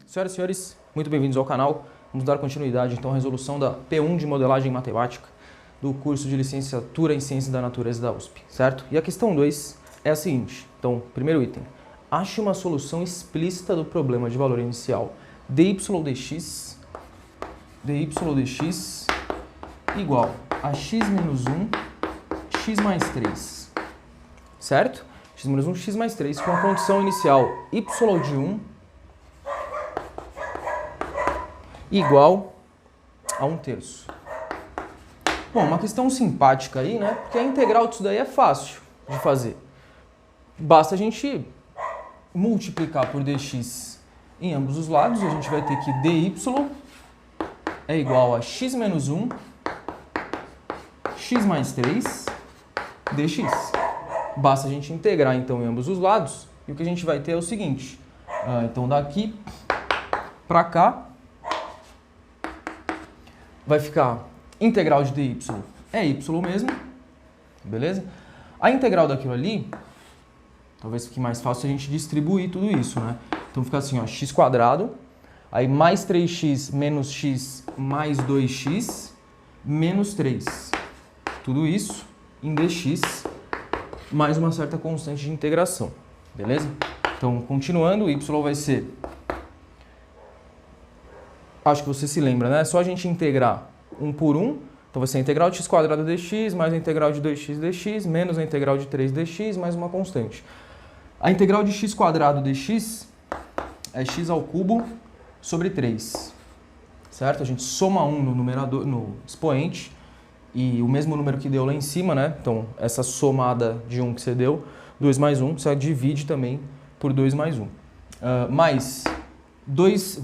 Senhoras e senhores, muito bem-vindos ao canal. Vamos dar continuidade então à resolução da P1 de Modelagem Matemática do curso de Licenciatura em Ciências da Natureza da USP, certo? E a questão 2 é a seguinte, então, primeiro item. Ache uma solução explícita do problema de valor inicial dy dx igual a x menos 1, x mais 3, certo? X menos 1, x mais 3 com a condição inicial y de 1 igual a 1/3. Bom, uma questão simpática aí, né? Porque a integral disso daí é fácil de fazer. Basta a gente multiplicar por dx em ambos os lados e a gente vai ter que dy é igual a x menos 1, x mais 3, dx. Basta a gente integrar então em ambos os lados e o que a gente vai ter é o seguinte. Então daqui para cá vai ficar integral de dy é y mesmo, beleza? A integral daquilo ali, talvez fique mais fácil a gente distribuir tudo isso, né? Então fica assim, ó, x², aí mais 3x menos x mais 2x menos 3. Tudo isso em dx mais uma certa constante de integração, beleza? Então, continuando, o y vai ser... Acho que você se lembra, né? É só a gente integrar 1 por 1. Então vai ser a integral de x² dx mais a integral de 2x dx menos a integral de 3 dx mais uma constante. A integral de x² dx é x ao cubo sobre 3. Certo? A gente soma 1 no numerador, no expoente e o mesmo número que deu lá em cima, né? Então essa somada de 1 que você deu, 2 mais 1, você divide também por 2 mais 1. Mais 2...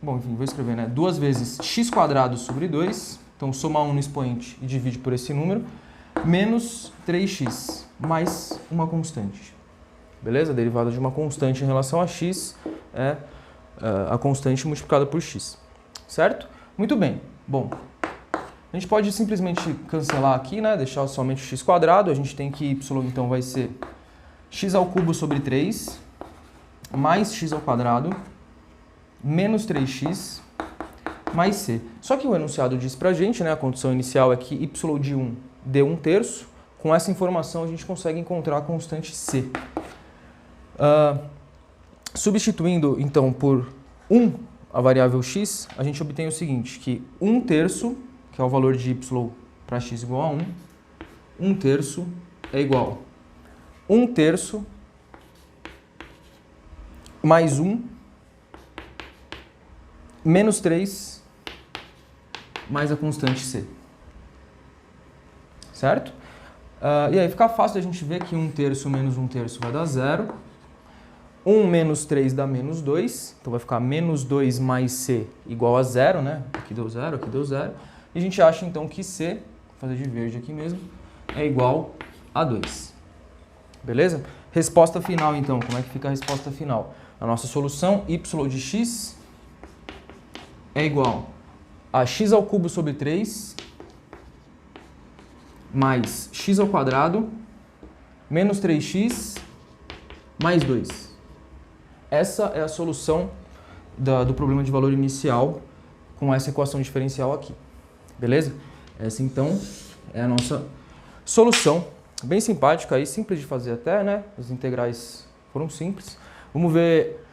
Bom, enfim, vou escrever, né? 2 vezes x² sobre 2, então soma 1 no expoente e divide por esse número, menos 3x, mais uma constante. Beleza? A derivada de uma constante em relação a x é a constante multiplicada por x. Certo? Muito bem. Bom, a gente pode simplesmente cancelar aqui, né? Deixar somente o x², a gente tem que y então vai ser x ao cubo sobre 3, mais x ao quadrado, menos 3x mais c. Só que o enunciado diz pra gente, né, a condição inicial é que y de 1 dê 1/3. Com essa informação a gente consegue encontrar a constante c. Substituindo então por 1 a variável x, a gente obtém o seguinte, que 1/3, que é o valor de y para x igual a 1, 1/3 é igual a 1/3 mais 1 menos 3 mais a constante c. Certo? E aí fica fácil a gente ver que 1/3 menos 1/3 vai dar 0. 1 menos 3 dá menos 2. Então vai ficar menos 2 mais c igual a 0, né? Aqui deu 0, aqui deu 0. E a gente acha então que c, vou fazer de verde aqui mesmo, é igual a 2. Beleza? Resposta final então. Como é que fica a resposta final? A nossa solução, y de x é igual a x ao cubo sobre 3 mais x ao quadrado menos 3x mais 2. Essa é a solução do problema de valor inicial com essa equação diferencial aqui. Beleza? Essa então é a nossa solução. Bem simpática aí, simples de fazer até, né? As integrais foram simples. Vamos ver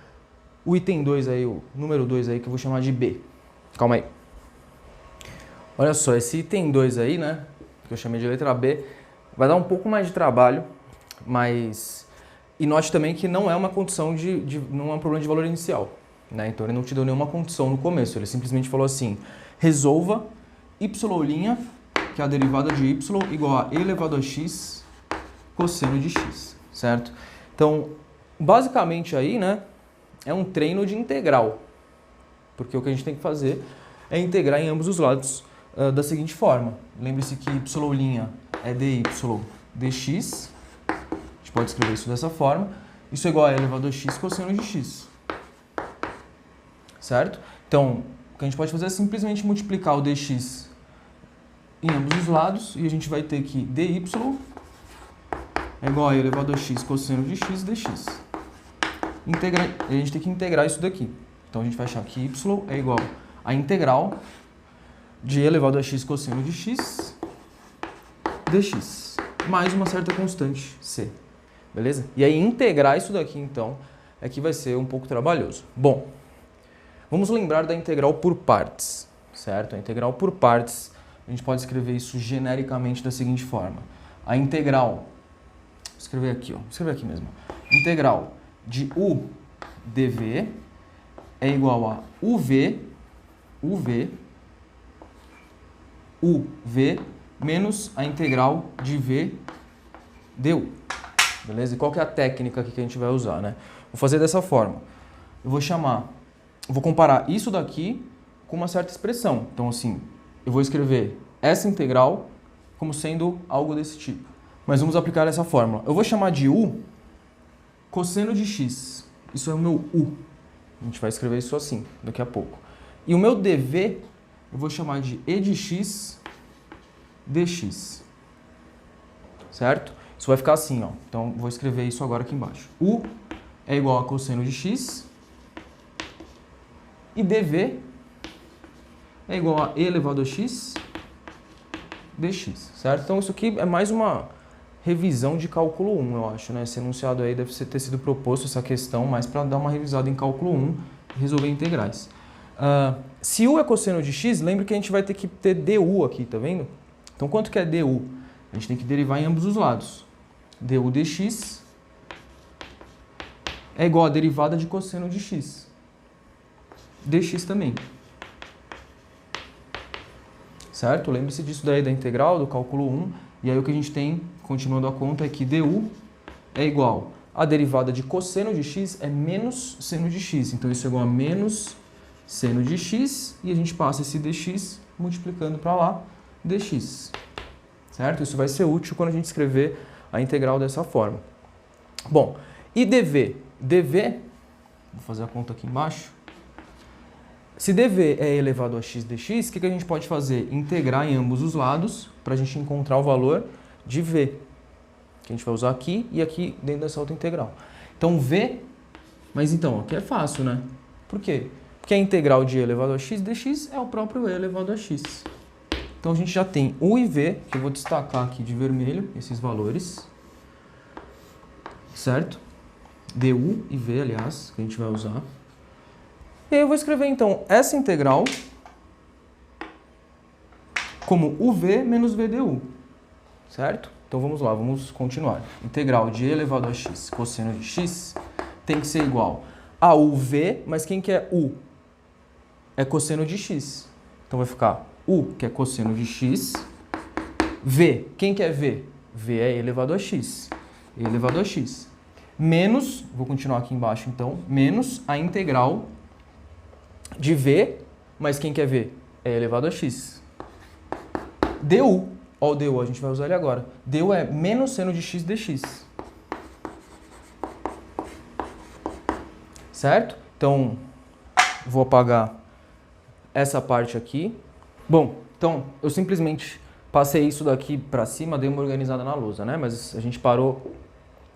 o item 2 aí, o número 2 aí, que eu vou chamar de B. Calma aí. Olha só, esse item 2 aí, né, que eu chamei de letra B, vai dar um pouco mais de trabalho, mas... E note também que não é uma condição não é um problema de valor inicial, né? Então ele não te deu nenhuma condição no começo, ele simplesmente falou assim, resolva y', que é a derivada de y, igual a e elevado a x cosseno de x, certo? Então, basicamente aí, né, é um treino de integral. Porque o que a gente tem que fazer é integrar em ambos os lados da seguinte forma. Lembre-se que y' é dy dx. A gente pode escrever isso dessa forma. Isso é igual a e elevado a x cosseno de x. Certo? Então, o que a gente pode fazer é simplesmente multiplicar o dx em ambos os lados. E a gente vai ter que dy é igual a e elevado a x cosseno de x dx. A gente tem que integrar isso daqui. Então a gente vai achar que y é igual a integral de e elevado a x cosseno de x dx, mais uma certa constante c, beleza? E aí integrar isso daqui, então, é que vai ser um pouco trabalhoso. Bom, vamos lembrar da integral por partes, certo? A integral por partes, a gente pode escrever isso genericamente da seguinte forma. A integral, vou escrever aqui, ó, vou escrever aqui mesmo. Integral de u dv é igual a uv menos a integral de v du. Beleza? E qual que é a técnica aqui que a gente vai usar, né? Vou fazer dessa forma. Eu vou comparar isso daqui com uma certa expressão. Então, assim, eu vou escrever essa integral como sendo algo desse tipo. Mas vamos aplicar essa fórmula. Eu vou chamar de u cosseno de x. Isso é o meu u. A gente vai escrever isso assim daqui a pouco. E o meu dv eu vou chamar de e de x dx. Certo? Isso vai ficar assim, ó. Então, vou escrever isso agora aqui embaixo. U é igual a cosseno de x e dv é igual a e elevado a x dx, certo? Então, isso aqui é mais uma revisão de cálculo 1, eu acho, né? Esse enunciado aí deve ter sido proposto, essa questão, mais para dar uma revisada em cálculo 1 e resolver integrais. Se u é cosseno de x, lembre que a gente vai ter que ter du aqui, tá vendo? Então, quanto que é du? A gente tem que derivar em ambos os lados. Du dx é igual a derivada de cosseno de x. Dx também. Certo? Lembre-se disso daí da integral, do cálculo 1. E aí o que a gente tem, continuando a conta, é que du é igual a derivada de cosseno de x é menos seno de x. Então isso é igual a menos seno de x e a gente passa esse dx multiplicando para lá, dx. Certo? Isso vai ser útil quando a gente escrever a integral dessa forma. Bom, e dv? dv, vou fazer a conta aqui embaixo. Se dv é elevado a x dx, o que a gente pode fazer? Integrar em ambos os lados para a gente encontrar o valor de v, que a gente vai usar aqui e aqui dentro dessa outra integral. Então, v, mas então, aqui é fácil, né? Por quê? Porque a integral de e elevado a x dx é o próprio e elevado a x. Então, a gente já tem u e v, que eu vou destacar aqui de vermelho, esses valores, certo? du e v, aliás, que a gente vai usar. E aí eu vou escrever, então, essa integral como uv menos v du, certo? Então, vamos lá, vamos continuar. Integral de e elevado a x cosseno de x tem que ser igual a uv, mas quem que é u? É cosseno de x. Então, vai ficar u, que é cosseno de x, v, quem que é v? v é e elevado a x. E elevado a x. Menos, vou continuar aqui embaixo, então, menos a integral de v, mas quem quer v? É elevado a x. du, ó o du, a gente vai usar ele agora. Du é menos seno de x dx. Certo? Então, vou apagar essa parte aqui. Bom, então, eu simplesmente passei isso daqui para cima, dei uma organizada na lousa, né? Mas a gente parou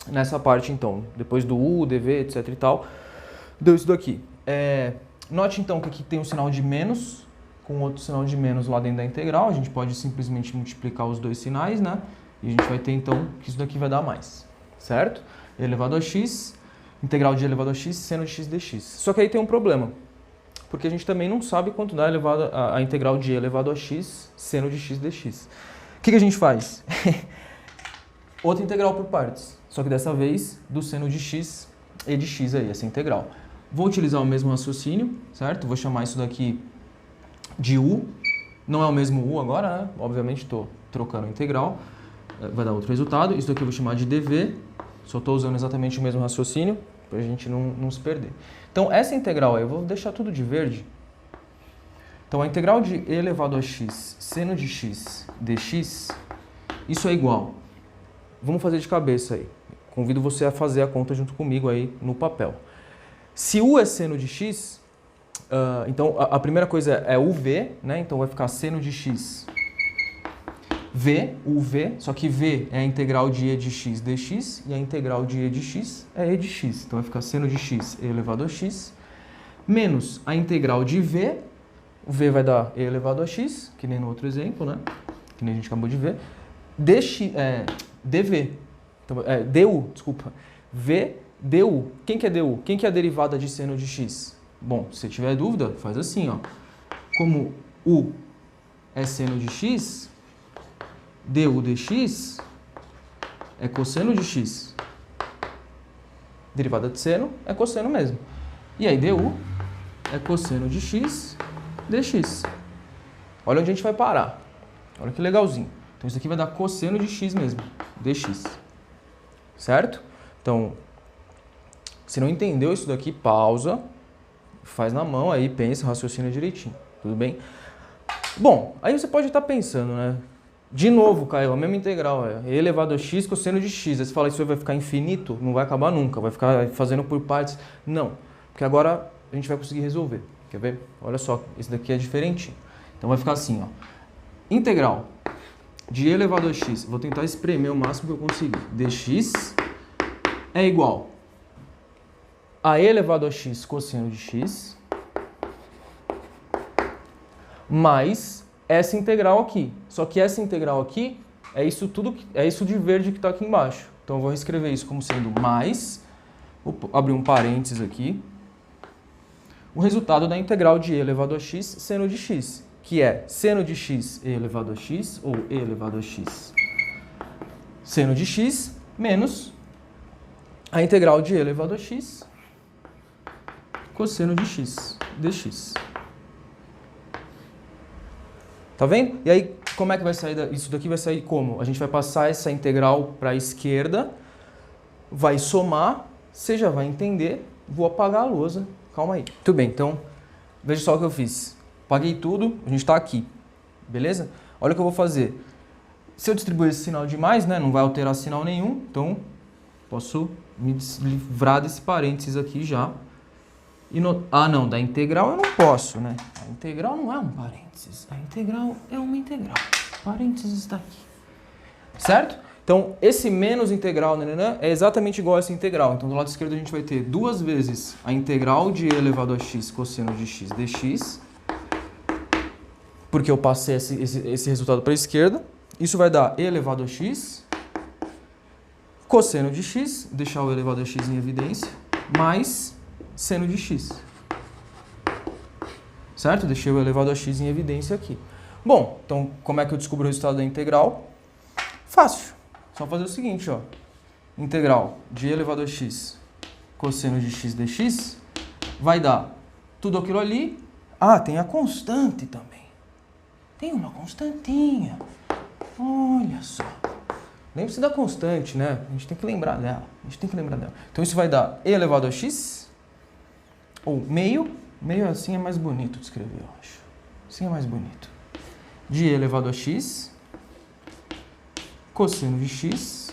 nessa parte, então. Depois do u, dv, etc e tal, deu isso daqui. Note, então, que aqui tem um sinal de menos, com outro sinal de menos lá dentro da integral. A gente pode simplesmente multiplicar os dois sinais, né? E a gente vai ter, então, que isso daqui vai dar mais, certo? E elevado a x, integral de e elevado a x, seno de x dx. Só que aí tem um problema, porque a gente também não sabe quanto dá a integral de e elevado a x, seno de x dx. O que a gente faz? Outra integral por partes, só que dessa vez do seno de x e de x aí, essa integral. Vou utilizar o mesmo raciocínio, certo? Vou chamar isso daqui de u. Não é o mesmo u agora, né? Obviamente estou trocando a integral. Vai dar outro resultado. Isso daqui eu vou chamar de dv. Só estou usando exatamente o mesmo raciocínio para a gente não se perder. Então, essa integral aí, eu vou deixar tudo de verde. Então, a integral de e elevado a x seno de x dx, isso é igual. Vamos fazer de cabeça aí. Convido você a fazer a conta junto comigo aí no papel. Se u é seno de x, então a primeira coisa é uv, né? Então vai ficar seno de x v, uv, só que v é a integral de e de x dx e a integral de e de x é e de x. Então vai ficar seno de x e elevado a x menos a integral de v, o v vai dar e elevado a x, que nem no outro exemplo, né? Que nem a gente acabou de ver, dv, então, du, desculpa, v du. Quem que é du? Quem que é a derivada de seno de x? Bom, se tiver dúvida, faz assim, ó. Como u é seno de x, du dx é cosseno de x. Derivada de seno é cosseno mesmo. E aí du é cosseno de x dx. Olha onde a gente vai parar. Olha que legalzinho. Então isso aqui vai dar cosseno de x mesmo, dx. Certo? Então, se não entendeu isso daqui, pausa, faz na mão aí, pensa, raciocina direitinho. Tudo bem? Bom, aí você pode estar pensando, né? De novo, Caio, a mesma integral, e elevado a x cosseno de x. Aí você fala, isso vai ficar infinito? Não vai acabar nunca, vai ficar fazendo por partes. Não, porque agora a gente vai conseguir resolver. Quer ver? Olha só, esse daqui é diferentinho. Então vai ficar assim, ó. Integral de e elevado a x, vou tentar espremer o máximo que eu conseguir. Dx é igual a e elevado a x cosseno de x mais essa integral aqui. Só que essa integral aqui é isso tudo, é isso de verde que está aqui embaixo. Então eu vou reescrever isso como sendo mais, vou abrir um parênteses aqui, o resultado da integral de e elevado a x seno de x, que é seno de x e elevado a x, ou e elevado a x seno de x, menos a integral de e elevado a x cosseno de x dx. Tá vendo? E aí, como é que vai sair? Isso daqui vai sair como? A gente vai passar essa integral para a esquerda, vai somar, você já vai entender, vou apagar a lousa, calma aí. Tudo bem, então, veja só o que eu fiz. Apaguei tudo, a gente está aqui, beleza? Olha o que eu vou fazer. Se eu distribuir esse sinal de mais, né, não vai alterar sinal nenhum, então posso me livrar desse parênteses aqui já. Ah, não, da integral eu não posso, né? A integral não é um parênteses. A integral é uma integral. O parênteses está aqui. Certo? Então, esse menos integral, né, é exatamente igual a essa integral. Então, do lado esquerdo a gente vai ter duas vezes a integral de e elevado a x cosseno de x dx. Porque eu passei esse resultado para a esquerda. Isso vai dar e elevado a x cosseno de x, deixar o elevado a x em evidência, mais seno de x. Certo? Deixei o elevado a x em evidência aqui. Bom, então como é que eu descubro o resultado da integral? Fácil. Só fazer o seguinte, ó. Integral de e elevado a x cosseno de x dx vai dar tudo aquilo ali. Ah, tem a constante também. Tem uma constantinha. Olha só. Lembre-se da constante, né? A gente tem que lembrar dela. Então isso vai dar e elevado a x, ou meio assim é mais bonito de escrever, eu acho. Assim é mais bonito. De e elevado a x, cosseno de x,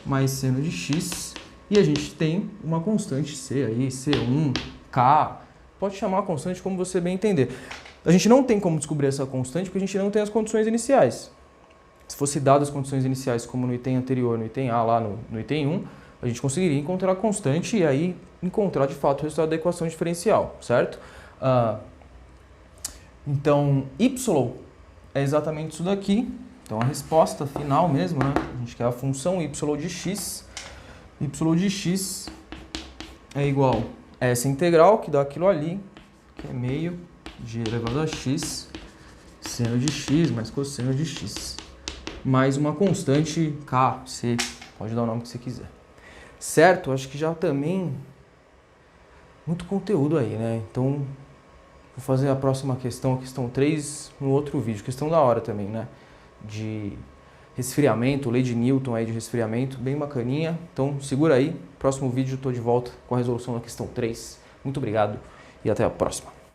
mais seno de x, e a gente tem uma constante c aí, C1, K, pode chamar a constante como você bem entender. A gente não tem como descobrir essa constante porque a gente não tem as condições iniciais. Se fosse dadas as condições iniciais como no item anterior, no item A, lá no item 1, a gente conseguiria encontrar a constante e aí encontrar de fato o resultado da equação diferencial, certo? Então, y é exatamente isso daqui. Então, a resposta final mesmo, né? A gente quer a função y de x. Y de x é igual a essa integral, que dá aquilo ali, que é meio de elevado a x, seno de x mais cosseno de x, mais uma constante k, c, pode dar o nome que você quiser. Certo? Acho que já também muito conteúdo aí, né? Então, vou fazer a próxima questão, a questão 3, no outro vídeo. Questão da hora também, né? De resfriamento, lei de Newton aí de resfriamento, bem bacaninha. Então, segura aí. Próximo vídeo eu tô de volta com a resolução da questão 3. Muito obrigado e até a próxima.